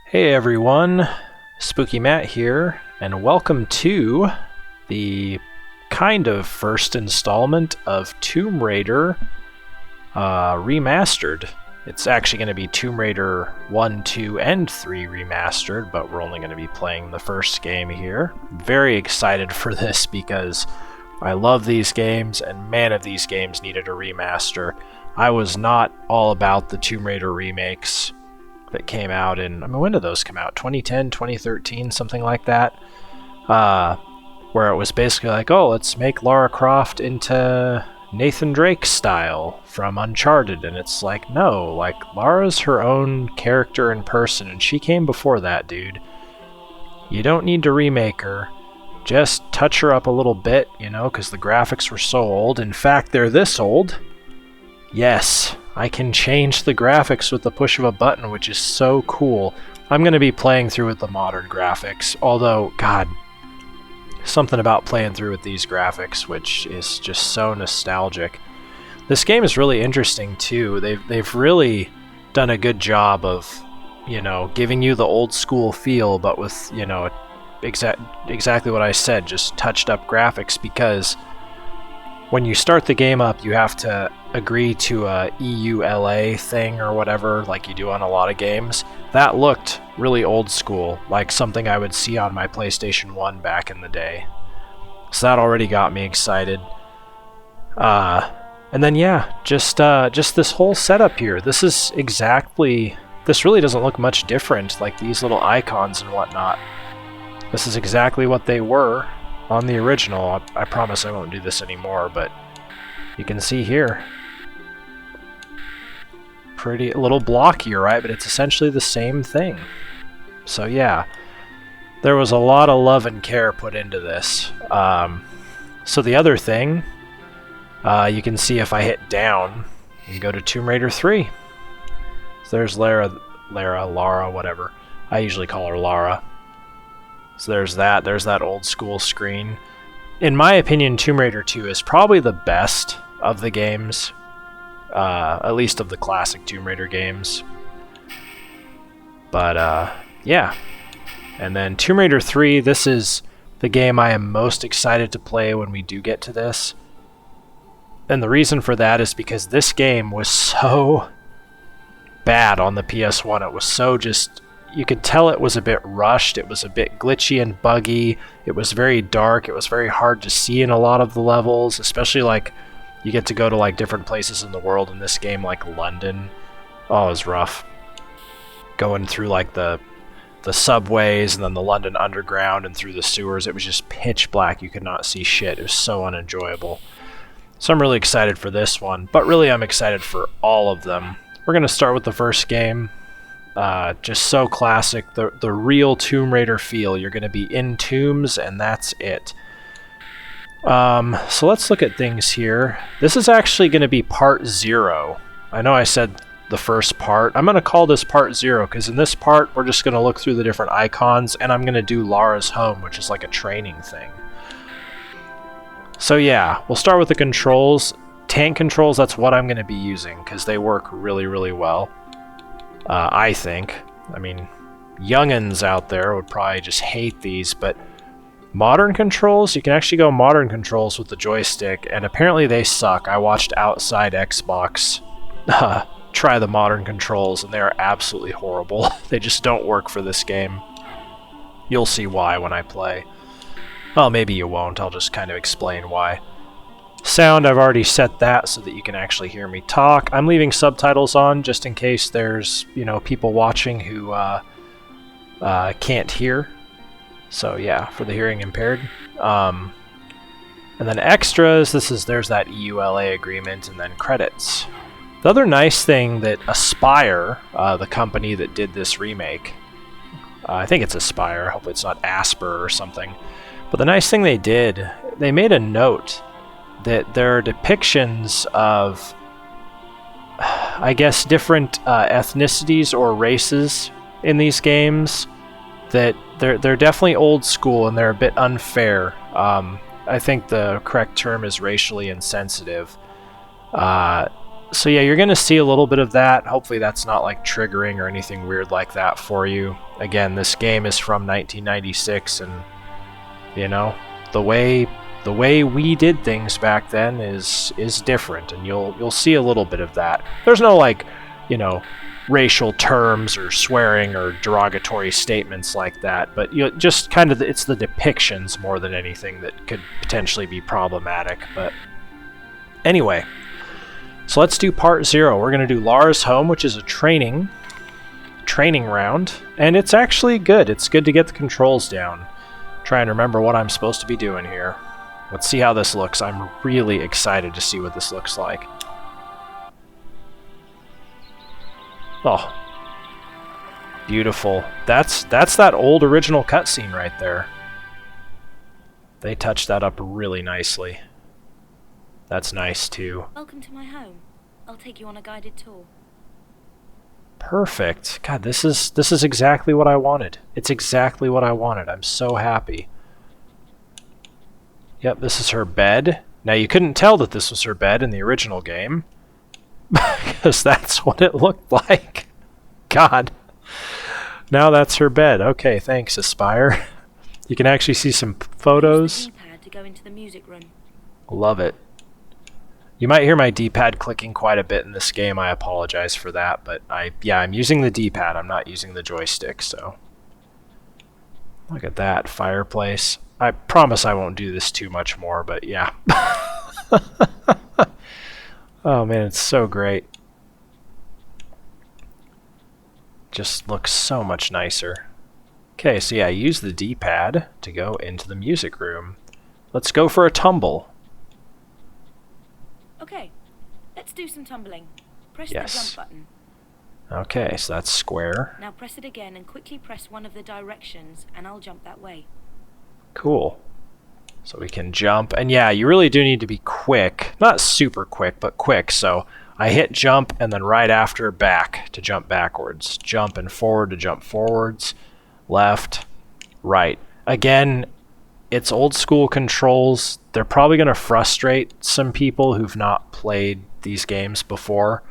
Hey everyone, Spooky Matt here, and welcome to the kind of first installment of Tomb Raider Remastered. It's actually going to be Tomb Raider 1, 2, and 3 Remastered, but we're only going to be playing the first game here. Very excited for this because I love these games, and man, if these games needed a remaster. I was not all about the Tomb Raider remakes that came out in, when did those come out? 2010, 2013, something like that? Where it was basically like, oh, let's make Lara Croft into Nathan Drake style from Uncharted. And it's like, no, like, Lara's her own character in person, and she came before that, dude. You don't need to remake her. Just touch her up a little bit, you know, because the graphics were so old. In fact, they're this old. Yes, I can change the graphics with the push of a button, which is so cool. I'm going to be playing through with the modern graphics, although, God, something about playing through with these graphics, which is just so nostalgic. This game is really interesting, too. They've really done a good job of, you know, giving you the old school feel, but with, you know, exactly what I said, just touched up graphics, because when you start the game up, you have to agree to a EULA thing or whatever, like you do on a lot of games. That looked really old school, like something I would see on my PlayStation 1 back in the day. So that already got me excited. And then yeah, just this whole setup here. This really doesn't look much different, like these little icons and whatnot. This is exactly what they were on the original. I promise I won't do this anymore, but you can see here. Pretty a little blockier, right? But it's essentially the same thing. So yeah, there was a lot of love and care put into this. So the other thing, you can see if I hit down and go to Tomb Raider 3. So there's Lara, whatever. I usually call her Lara. So there's that old school screen. In my opinion, Tomb Raider 2 is probably the best of the games, at least of the classic Tomb Raider games. But yeah. And then Tomb Raider 3, this is the game I am most excited to play when we do get to this. And the reason for that is because this game was so bad on the PS1. It was so just... You could tell it was a bit rushed, it was a bit glitchy and buggy, it was very dark, it was very hard to see in a lot of the levels, especially like you get to go to like different places in the world in this game, like London. Oh, it was rough. Going through like the subways and then the London Underground and through the sewers, it was just pitch black, you could not see shit, it was so unenjoyable. So I'm really excited for this one, but really I'm excited for all of them. We're going to start with the first game. Just so classic, the real Tomb Raider feel. You're going to be in tombs, and that's it. So let's look at things here. This is actually going to be part 0. I know I said the first part. I'm going to call this part 0, because in this part, we're just going to look through the different icons, and I'm going to do Lara's home, which is like a training thing. So yeah, we'll start with the controls. Tank controls, that's what I'm going to be using, because they work really, really well. I think. I mean, youngins out there would probably just hate these, but modern controls, you can actually go modern controls with the joystick, and apparently they suck. I watched Outside Xbox try the modern controls, and they are absolutely horrible. They just don't work for this game. You'll see why when I play. Well, maybe you won't. I'll just kind of explain why. Sound, I've already set that so that you can actually hear me talk. I'm leaving subtitles on just in case there's, you know, people watching who can't hear. So yeah, for the hearing impaired. And then extras, there's that EULA agreement, and then credits. The other nice thing that Aspire, the company that did this remake, I think it's Aspire, hopefully it's not Asper or something, but the nice thing they did, they made a note that there are depictions of, I guess, different ethnicities or races in these games, that they're definitely old school and they're a bit unfair. I think the correct term is racially insensitive. So yeah, you're going to see a little bit of that. Hopefully that's not like triggering or anything weird like that for you. Again, this game is from 1996, and you know, the way we did things back then is different, and you'll see a little bit of that. There's no like, you know, racial terms or swearing or derogatory statements like that, but you know, just kind of it's the depictions more than anything that could potentially be problematic. But anyway, so let's do part 0. We're going to do Lara's Home, which is a training round, and it's actually good. It's good to get the controls down. Try and remember what I'm supposed to be doing here. Let's see how this looks. I'm really excited to see what this looks like. Oh, beautiful. That's that old original cutscene right there. They touched that up really nicely. That's nice too. Welcome to my home. I'll take you on a guided tour. Perfect. God, this is exactly what I wanted. It's exactly what I wanted. I'm so happy. Yep, this is her bed. Now you couldn't tell that this was her bed in the original game, because that's what it looked like. God. Now that's her bed. Okay, thanks, Aspire. You can actually see some photos. Use the D-pad to go into the music room. Love it. You might hear my D-pad clicking quite a bit in this game. I apologize for that, but I'm using the D-pad. I'm not using the joystick, so. Look at that fireplace. I promise I won't do this too much more, but yeah. Oh man, it's so great. Just looks so much nicer. Okay, so yeah, use the D-pad to go into the music room. Let's go for a tumble. Okay, let's do some tumbling. Press Yes. the jump button. Okay, so that's square. Now press it again and quickly press one of the directions, and I'll jump that way. Cool. So we can jump, and yeah, you really do need to be quick. Not super quick, but quick. So I hit jump, and then right after back to jump backwards. Jump and forward to jump forwards. Left, right. Again, it's old school controls. They're probably going to frustrate some people who've not played these games before.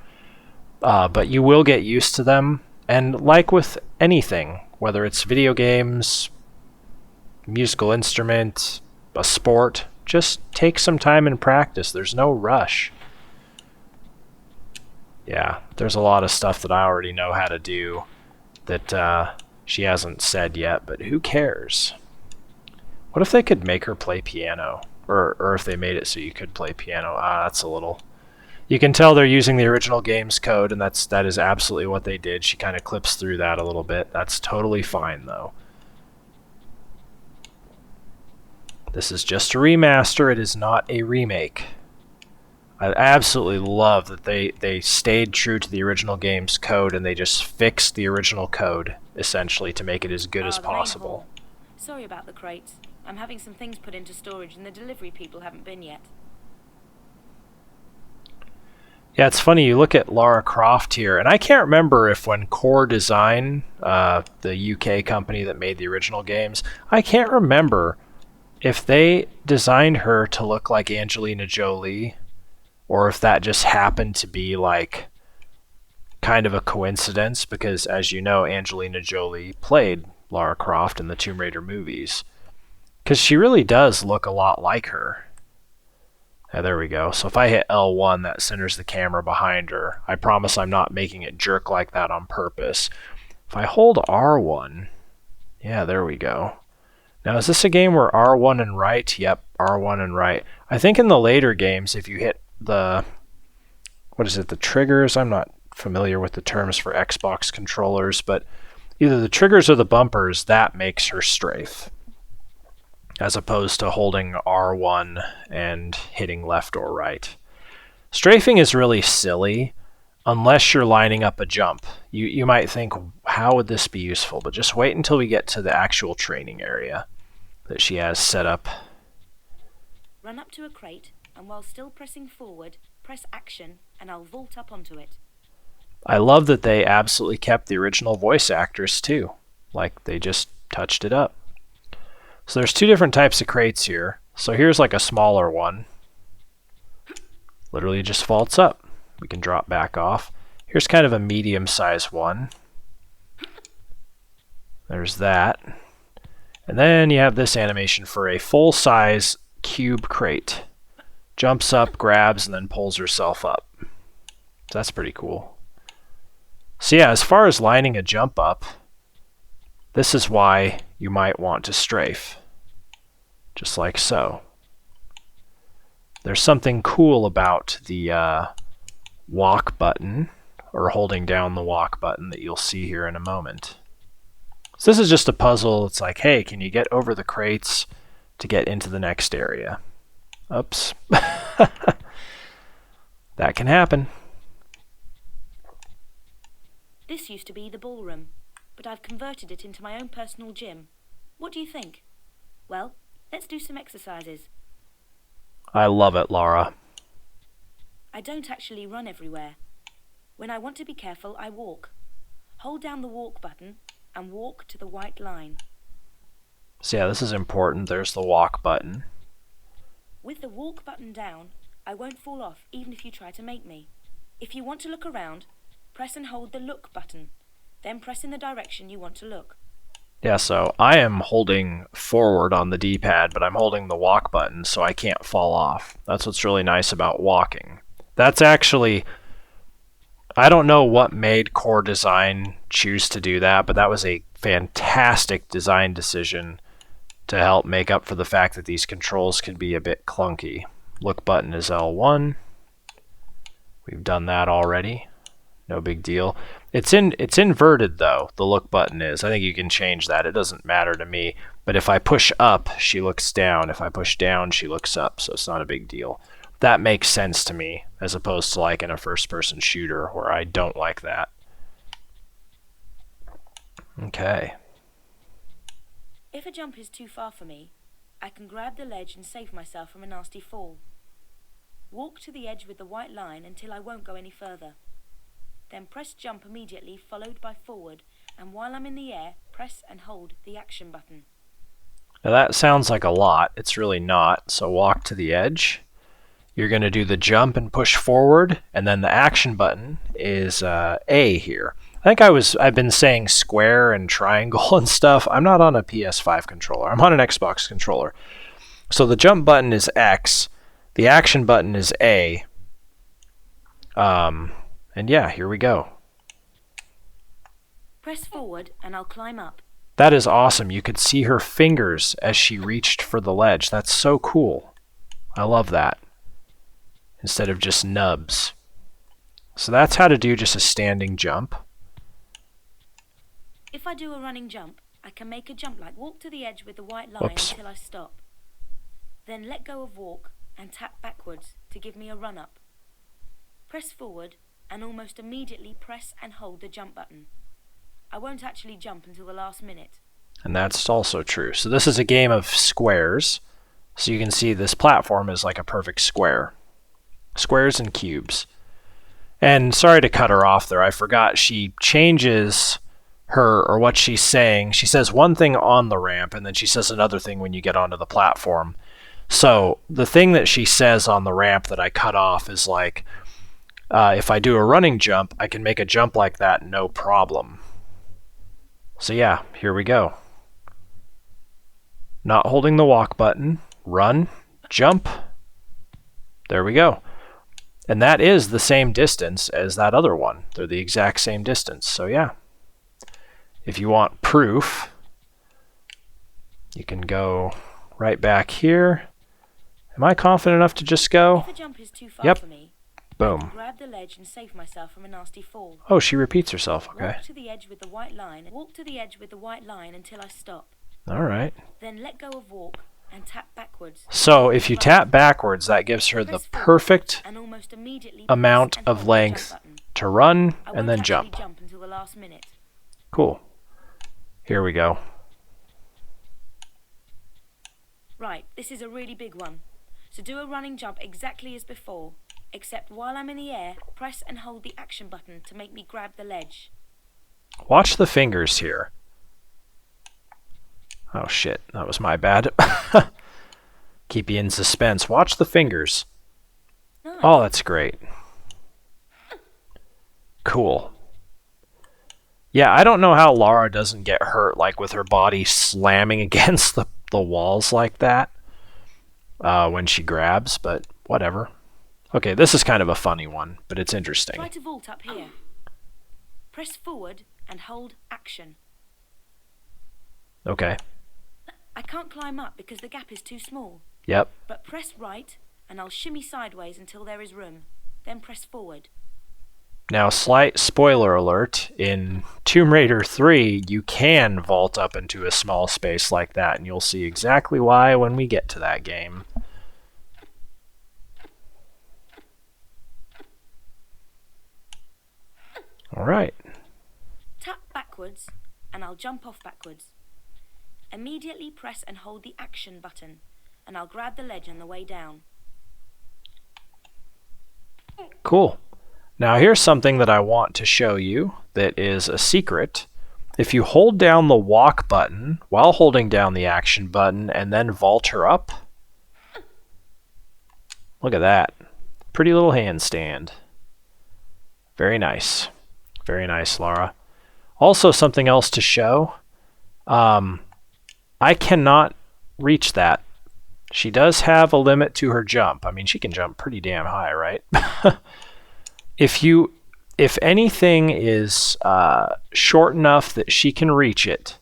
But you will get used to them. And like with anything, whether it's video games, musical instrument, a sport, just take some time and practice. There's no rush. Yeah, there's a lot of stuff that I already know how to do that she hasn't said yet, but who cares? What if they could make her play piano? Or if they made it so you could play piano? That's a little... You can tell they're using the original game's code, and that is absolutely what they did. She kind of clips through that a little bit. That's totally fine, though. This is just a remaster. It is not a remake. I absolutely love that they stayed true to the original game's code, and they just fixed the original code, essentially, to make it as good as possible. Sorry about the crates. I'm having some things put into storage, and the delivery people haven't been yet. Yeah, it's funny, you look at Lara Croft here, and I can't remember if when Core Design, the UK company that made the original games, I can't remember if they designed her to look like Angelina Jolie, or if that just happened to be like kind of a coincidence, because as you know, Angelina Jolie played Lara Croft in the Tomb Raider movies. Because she really does look a lot like her. Yeah, there we go. So if I hit L1, that centers the camera behind her. I promise I'm not making it jerk like that on purpose. If I hold R1, yeah, there we go. Now, is this a game where R1 and right? Yep, R1 and right. I think in the later games, if you hit the, what is it, the triggers? I'm not familiar with the terms for Xbox controllers, but either the triggers or the bumpers, that makes her strafe, as opposed to holding R1 and hitting left or right. Strafing is really silly unless you're lining up a jump. You might think, how would this be useful? But just wait until we get to the actual training area that she has set up. Run up to a crate, and while still pressing forward, press action, and I'll vault up onto it. I love that they absolutely kept the original voice actors too. Like, they just touched it up. So there's two different types of crates here. So here's like a smaller one. Literally just vaults up. we can drop back off. Here's kind of a medium-sized one. There's that. And then you have this animation for a full-size cube crate. Jumps up, grabs, and then pulls herself up. So that's pretty cool. So yeah, as far as lining a jump up, this is why you might want to strafe. Just like so. There's something cool about the walk button, or holding down the walk button, that you'll see here in a moment. So this is just a puzzle. It's like, hey, can you get over the crates to get into the next area? Oops. That can happen. This used to be the ballroom, but I've converted it into my own personal gym. What do you think? Well, let's do some exercises. I love it, Lara. I don't actually run everywhere. When I want to be careful, I walk. Hold down the walk button and walk to the white line. So yeah, this is important. There's the walk button. With the walk button down, I won't fall off even if you try to make me. If you want to look around, press and hold the look button. Then press in the direction you want to look. Yeah, so I am holding forward on the D-pad, but I'm holding the walk button so I can't fall off. That's what's really nice about walking. That's actually, I don't know what made Core Design choose to do that, but that was a fantastic design decision to help make up for the fact that these controls can be a bit clunky. Look button is L1. We've done that already. No big deal. It's inverted though, the look button is. I think you can change that. It doesn't matter to me. But if I push up, she looks down. If I push down, she looks up. So it's not a big deal. That makes sense to me, as opposed to like in a first-person shooter where I don't like that. Okay. If a jump is too far for me, I can grab the ledge and save myself from a nasty fall. Walk to the edge with the white line until I won't go any further. Then press jump immediately, followed by forward, and while I'm in the air, press and hold the action button. Now that sounds like a lot. It's really not. So walk to the edge. You're going to do the jump and push forward, and then the action button is A here. I think I've been saying square and triangle and stuff. I'm not on a PS5 controller. I'm on an Xbox controller. So the jump button is X. The action button is A. And yeah, here we go. Press forward and I'll climb up. That is awesome. You could see her fingers as she reached for the ledge. That's so cool. I love that. Instead of just nubs. So that's how to do just a standing jump. If I do a running jump, I can make a jump like walk to the edge with the white line Whoops. until I stop. Then let go of walk and tap backwards to give me a run up. Press forward and almost immediately press and hold the jump button. I won't actually jump until the last minute. And that's also true. So this is a game of squares. So you can see this platform is like a perfect square. Squares and cubes. And sorry to cut her off there. I forgot she changes or what she's saying. She says one thing on the ramp and then she says another thing when you get onto the platform. So the thing that she says on the ramp that I cut off is like, if I do a running jump, I can make a jump like that no problem. So yeah, here we go. Not holding the walk button, run, jump. There we go. And that is the same distance as that other one. They're the exact same distance. So yeah, if you want proof, you can go right back here. Am I confident enough to just go? If a jump is too far Yep. for me, I Boom. can grab the ledge and save myself from a nasty fall. Oh, she repeats herself. Okay. Walk to the edge with the white line. Walk to the edge with the white line until I stop. All right. Then let go of walk and tap backwards. So if you tap backwards, that gives her the Press forward perfect and almost immediately amount press and of hold the length jump button. to run I and won't then actually jump. until the last minute. Cool. Here we go. Right, this is a really big one. So do a running jump exactly as before, except while I'm in the air, press and hold the action button to make me grab the ledge. Watch the fingers here. Oh shit, that was my bad. Keep you in suspense. Watch the fingers. Nice. Oh, that's great. Cool. Yeah, I don't know how Lara doesn't get hurt, like with her body slamming against the walls like that when she grabs, but whatever. Okay, this is kind of a funny one, but it's interesting. Try to vault up here. Press forward and hold action. Okay. I can't climb up because the gap is too small. Yep. But press right and I'll shimmy sideways until there is room. Then press forward. Now, slight spoiler alert, in Tomb Raider 3, you can vault up into a small space like that, and you'll see exactly why when we get to that game. Alright. Tap backwards and I'll jump off backwards. Immediately press and hold the action button and I'll grab the ledge on the way down. Cool. Now here's something that I want to show you that is a secret. If you hold down the walk button while holding down the action button and then vault her up, look at that. Pretty little handstand. Very nice. Very nice, Lara. Also, something else to show. I cannot reach that. She does have a limit to her jump. I mean, she can jump pretty damn high, right? If anything is short enough that she can reach it,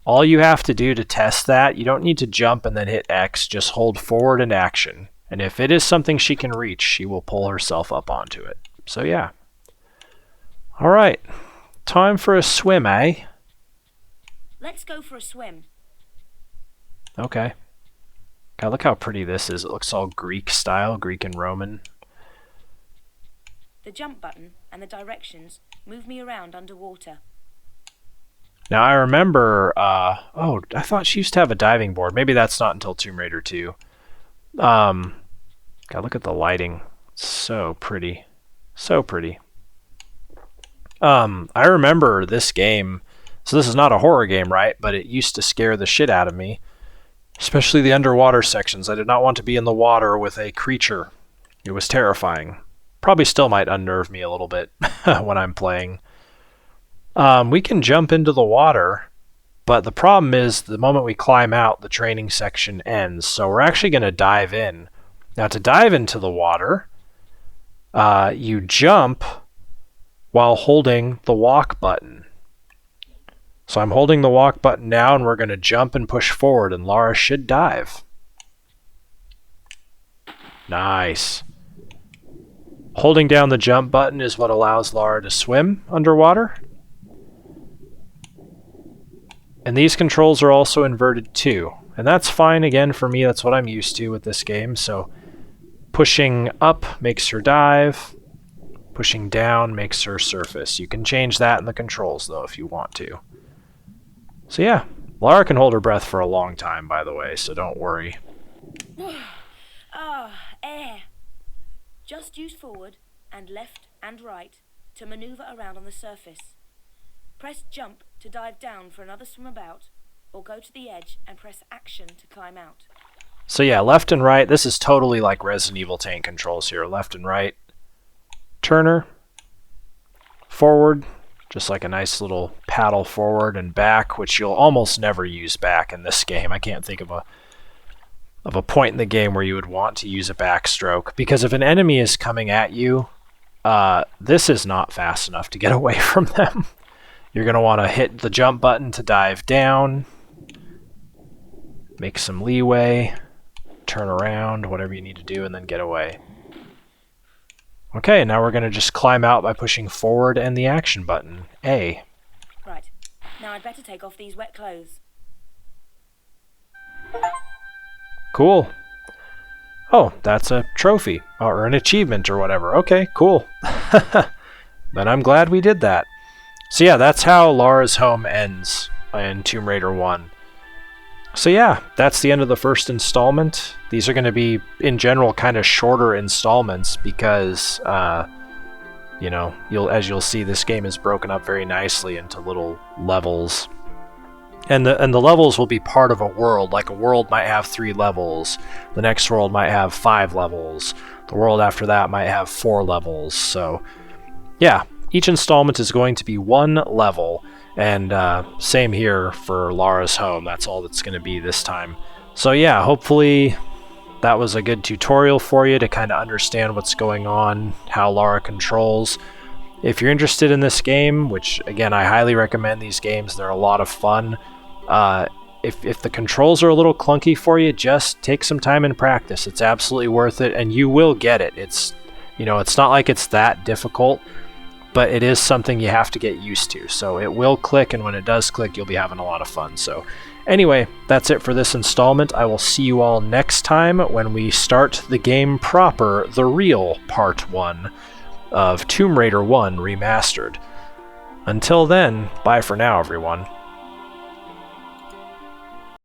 all you have to do to test that, you don't need to jump and then hit X, just hold forward and action. And if it is something she can reach, she will pull herself up onto it. So yeah. All right. Time for a swim, eh? Let's go for a swim. Okay. God, look how pretty this is. It looks all Greek style, Greek and Roman. The jump button and the directions move me around underwater. Now I remember, oh, I thought she used to have a diving board. Maybe that's not until Tomb Raider 2. God, look at the lighting. So pretty. So pretty. I remember this game, so this is not a horror game, right? But it used to scare the shit out of me. Especially the underwater sections. I did not want to be in the water with a creature. It was terrifying. Probably still might unnerve me a little bit when I'm playing. We can jump into the water, but the problem is the moment we climb out, the training section ends. So we're actually going to dive in. Now to dive into the water, you jump while holding the walk button. So I'm holding the walk button now, and we're going to jump and push forward, and Lara should dive. Nice. Holding down the jump button is what allows Lara to swim underwater. And these controls are also inverted too. And that's fine, again, for me. That's what I'm used to with this game. So pushing up makes her dive. Pushing down makes her surface. You can change that in the controls, though, if you want to. So yeah, Lara can hold her breath for a long time, by the way, so don't worry. Air. Just use forward and left and right to maneuver around on the surface. Press jump to dive down for another swim about, or go to the edge and press action to climb out. So yeah, left and right, this is totally like Resident Evil tank controls here. Left and right. Turner. Forward. Just like a nice little paddle forward and back, which you'll almost never use back in this game. I can't think of a point in the game where you would want to use a backstroke, because if an enemy is coming at you, this is not fast enough to get away from them. You're going to want to hit the jump button to dive down, make some leeway, turn around, whatever you need to do, and then get away. Okay, now we're going to just climb out by pushing forward and the action button, A. Right, now I'd better take off these wet clothes. Cool. Oh, that's a trophy, or an achievement or whatever. Okay, cool. Then I'm glad we did that. So yeah, that's how Lara's home ends in Tomb Raider 1. So yeah, that's the end of the first installment. These are going to be, in general, kind of shorter installments because, you know, as you'll see, this game is broken up very nicely into little levels. And the levels will be part of a world. Like a world might have 3 levels. The next world might have 5 levels. The world after that might have 4 levels. So yeah, each installment is going to be one level, and same here for Lara's home. That's all that's going to be this time. So yeah, hopefully that was a good tutorial for you to kind of understand what's going on, how Lara controls. If you're interested in this game, which again I highly recommend these games, they're a lot of fun. If the controls are a little clunky for you, just take some time and practice. It's absolutely worth it, and you will get it. It's not like it's that difficult, but it is something you have to get used to. So it will click, and when it does click, you'll be having a lot of fun. So anyway, that's it for this installment. I will see you all next time when we start the game proper, the real Part 1 of Tomb Raider 1 Remastered. Until then, bye for now, everyone.